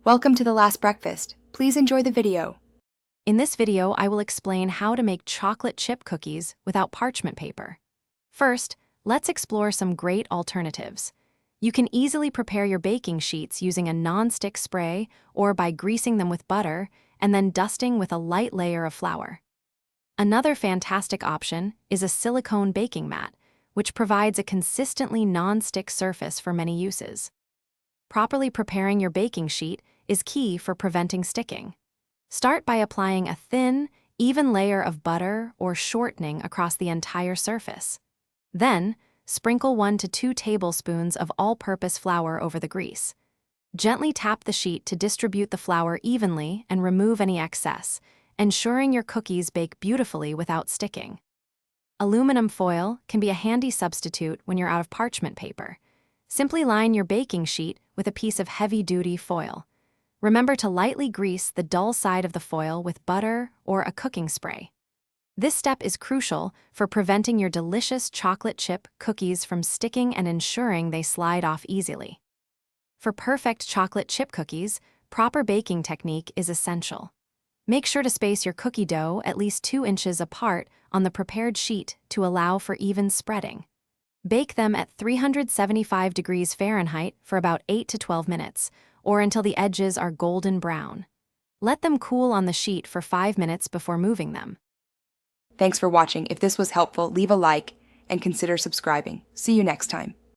Welcome to The Last Breakfast. Please enjoy the video. In this video, I will explain how to make chocolate chip cookies without parchment paper. First, let's explore some great alternatives. You can easily prepare your baking sheets using a non-stick spray or by greasing them with butter and then dusting with a light layer of flour. Another fantastic option is a silicone baking mat, which provides a consistently non-stick surface for many uses. Properly preparing your baking sheet is key for preventing sticking. Start by applying a thin, even layer of butter or shortening across the entire surface. Then, sprinkle 1 to 2 tablespoons of all-purpose flour over the grease. Gently tap the sheet to distribute the flour evenly and remove any excess, ensuring your cookies bake beautifully without sticking. Aluminum foil can be a handy substitute when you're out of parchment paper. Simply line your baking sheet with a piece of heavy-duty foil. Remember to lightly grease the dull side of the foil with butter or a cooking spray. This step is crucial for preventing your delicious chocolate chip cookies from sticking and ensuring they slide off easily. For perfect chocolate chip cookies, proper baking technique is essential. Make sure to space your cookie dough at least 2 inches apart on the prepared sheet to allow for even spreading. Bake them at 375 degrees Fahrenheit for about 8 to 12 minutes, or until the edges are golden brown. Let them cool on the sheet for 5 minutes before moving them. Thanks for watching. If this was helpful, leave a like and consider subscribing. See you next time.